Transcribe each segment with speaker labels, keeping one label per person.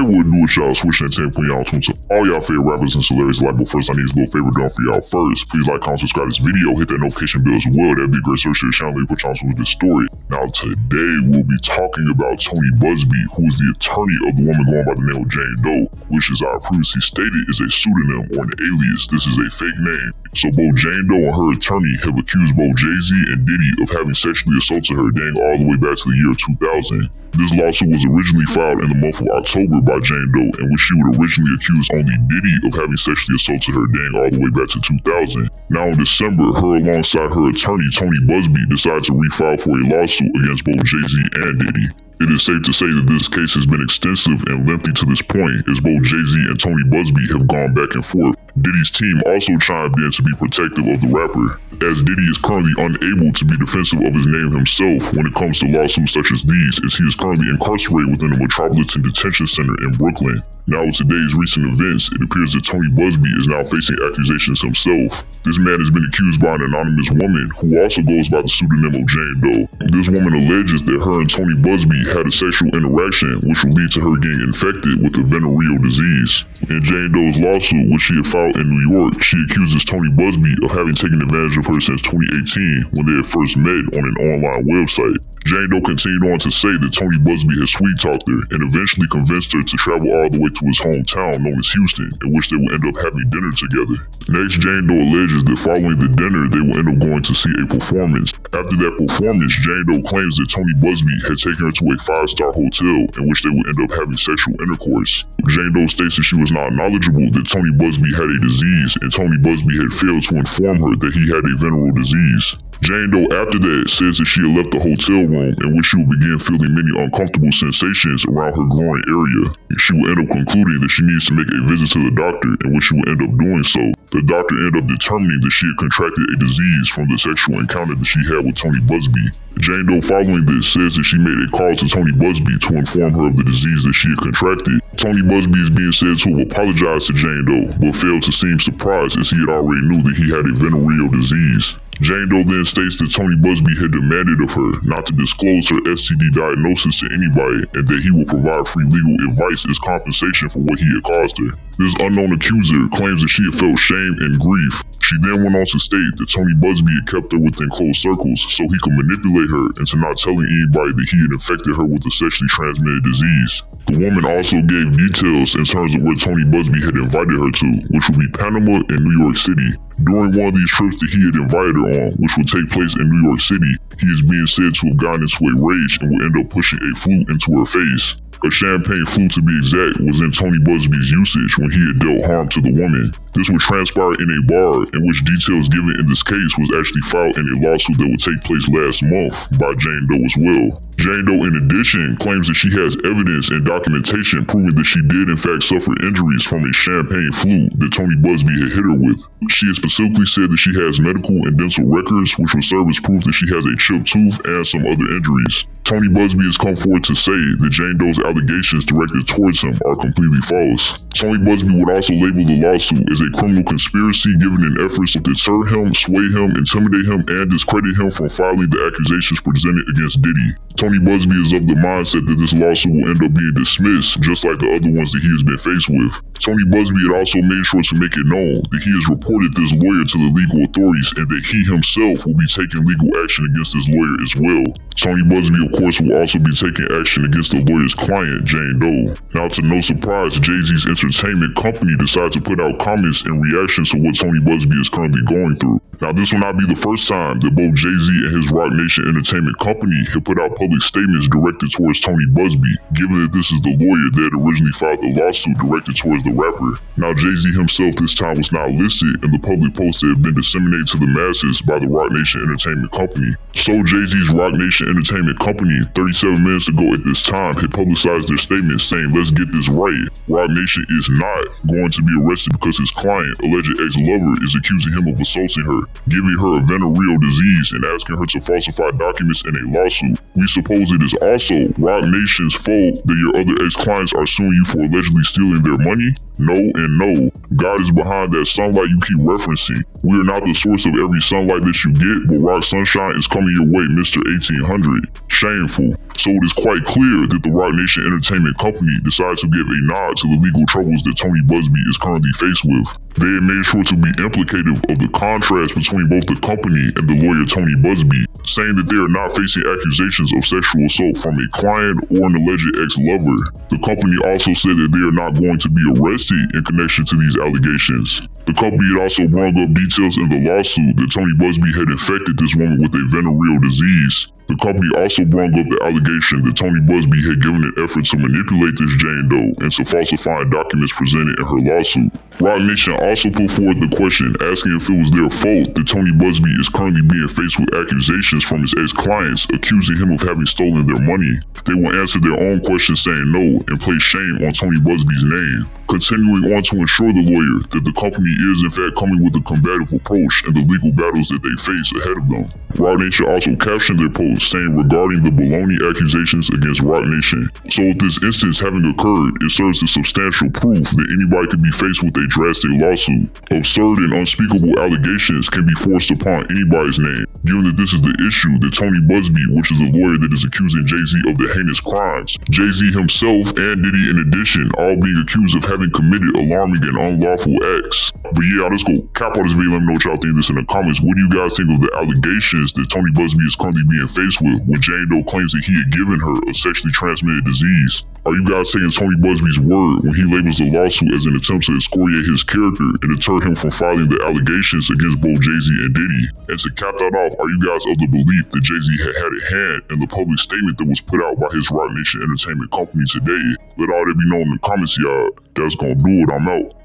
Speaker 1: Hey, what do it, y'all? Swish Entertainment putting y'all tune to all y'all favorite rappers and celebrities alike. But first, I need a little favor done for y'all first. Please like, comment, subscribe to this video, hit that notification bell as well. That'd be a great search to the channel. Put y'all to this story. Now, today we'll be talking about Tony Busby, who is the attorney of the woman going by the name of Jane Doe, which, as I previously stated, is a pseudonym or an alias. This is a fake name. So both Jane Doe and her attorney have accused both Jay-Z and Diddy of having sexually assaulted her dating all the way back to the year 2000. This lawsuit was originally filed in the month of October by Jane Doe, in which she would originally accuse only Diddy of having sexually assaulted her dating all the way back to 2000. Now in December, her alongside her attorney Tony Busby decided to refile for a lawsuit against both Jay-Z and Diddy. It is safe to say that this case has been extensive and lengthy to this point, as both Jay-Z and Tony Busby have gone back and forth. Diddy's team also chimed in to be protective of the rapper, as Diddy is currently unable to be defensive of his name himself when it comes to lawsuits such as these, as he is currently incarcerated within the Metropolitan Detention Center in Brooklyn. Now with today's recent events, it appears that Tony Busby is now facing accusations himself. This man has been accused by an anonymous woman who also goes by the pseudonym of Jane Doe. This woman alleges that her and Tony Busby had a sexual interaction which will lead to her getting infected with the venereal disease. In Jane Doe's lawsuit, which she had filed in New York, she accuses Tony Busby of having taken advantage of her since 2018 when they had first met on an online website. Jane Doe continued on to say that Tony Busby had sweet-talked her and eventually convinced her to travel all the way to his hometown known as Houston, in which they will end up having dinner together. Next, Jane Doe alleges that following the dinner, they will end up going to see a performance. After that performance, Jane Doe claims that Tony Busby had taken her to a 5-star hotel in which they would end up having sexual intercourse. Jane Doe states that she was not knowledgeable that Tony Busby had a disease, and Tony Busby had failed to inform her that he had a venereal disease. Jane Doe after that says that she had left the hotel room in which she would begin feeling many uncomfortable sensations around her groin area. She will end up concluding that she needs to make a visit to the doctor, in which she will end up doing so. The doctor ended up determining that she had contracted a disease from the sexual encounter that she had with Tony Busby. Jane Doe following this says that she made a call to Tony Busby to inform her of the disease that she had contracted. Tony Busby is being said to have apologized to Jane Doe, but failed to seem surprised as he had already knew that he had a venereal disease. Jane Doe then states that Tony Busby had demanded of her not to disclose her STD diagnosis to anybody, and that he will provide free legal advice as compensation for what he had caused her. This unknown accuser claims that she had felt shame and grief. She then went on to state that Tony Busby had kept her within close circles so he could manipulate her into not telling anybody that he had infected her with a sexually transmitted disease. The woman also gave details in terms of where Tony Busby had invited her to, which would be Panama and New York City. During one of these trips that he had invited her on, which would take place in New York City, he is being said to have gotten into a rage and would end up pushing a flute into her face. A champagne flute, to be exact, was in Tony Busby's usage when he had dealt harm to the woman. This would transpire in a bar, in which details given in this case was actually filed in a lawsuit that would take place last month by Jane Doe as well. Jane Doe, in addition, claims that she has evidence and documentation proving that she did in fact suffer injuries from a champagne flute that Tony Busby had hit her with. She has specifically said that she has medical and dental records, which will serve as proof that she has a chipped tooth and some other injuries. Tony Busby has come forward to say that Jane Doe's allegations directed towards him are completely false. Tony Busby would also label the lawsuit as a criminal conspiracy given in efforts to deter him, sway him, intimidate him, and discredit him from filing the accusations presented against Diddy. Tony Busby is of the mindset that this lawsuit will end up being dismissed, just like the other ones that he has been faced with. Tony Busby had also made sure to make it known that he has reported this lawyer to the legal authorities and that he himself will be taking legal action against this lawyer as well. Tony Busby, of course, will also be taking action against the lawyer's client, Jane Doe. Now, to no surprise, Jay-Z's entertainment company decided to put out comments in reaction to what Tony Busby is currently going through. Now, this will not be the first time that both Jay-Z and his Roc Nation Entertainment company have put out public statements directed towards Tony Busby, given that this is the lawyer that had originally filed the lawsuit directed towards the rapper. Now, Jay-Z himself this time was not listed in the public posts that have been disseminated to the masses by the Roc Nation Entertainment company. So Jay-Z's Roc Nation Entertainment company, 37 minutes ago at this time, had publicized their statement saying, "Let's get this right. Roc Nation is not going to be arrested because his client, alleged ex-lover, is accusing him of assaulting her, giving her a venereal disease, and asking her to falsify documents in a lawsuit. We Suppose it is also Roc Nation's fault that your other ex-clients are suing you for allegedly stealing their money? No and no. God is behind that sunlight you keep referencing. We are not the source of every sunlight that you get, but Roc Sunshine is coming your way, Mr. 1800. Shameful. So it is quite clear that the Roc Nation Entertainment Company decided to give a nod to the legal troubles that Tony Busby is currently faced with. They have made sure to be implicative of the contrast between both the company and the lawyer Tony Busby, saying that they are not facing accusations of sexual assault from a client or an alleged ex-lover. The company also said that they are not going to be arrested in connection to these allegations. The company had also brought up details in the lawsuit that Tony Busby had infected this woman with a venereal disease. The company also brought up the allegation that Tony Busby had given an effort to manipulate this Jane Doe and to falsifying documents presented in her lawsuit. Roc Nation also put forward the question asking if it was their fault that Tony Busby is currently being faced with accusations from his ex-clients accusing him of having stolen their money. They will answer their own question saying no and place shame on Tony Busby's name, continuing on to ensure the lawyer that the company is in fact coming with a combative approach in the legal battles that they face ahead of them. Roc Nation also captioned their post saying regarding the baloney accusations against Roc Nation. So with this instance having occurred, it serves as substantial proof that anybody could be faced with a drastic lawsuit. Absurd and unspeakable allegations can be forced upon anybody's name, given that this is the issue that Tony Busby, which is a lawyer that is accusing Jay-Z of the heinous crimes, Jay-Z himself and Diddy in addition, all being accused of having committed alarming and unlawful acts. But yeah, let's go cap on this video. Let me know what y'all think of this in the comments. What do you guys think of the allegations that Tony Busby is currently being faced with when Jane Doe claims that he had given her a sexually transmitted disease? Are you guys taking Tony Busby's word when he labels the lawsuit as an attempt to excoriate his character and deter him from filing the allegations against both Jay-Z and Diddy? And to cap that off, are you guys of the belief that Jay-Z had a hand in the public statement that was put out by his Roc Nation Entertainment Company today? Let all that be known in the comments, y'all. That's gonna do it. I'm out.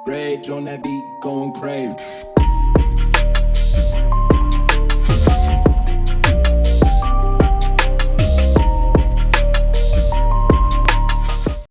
Speaker 2: Rage on that beat, going crazy.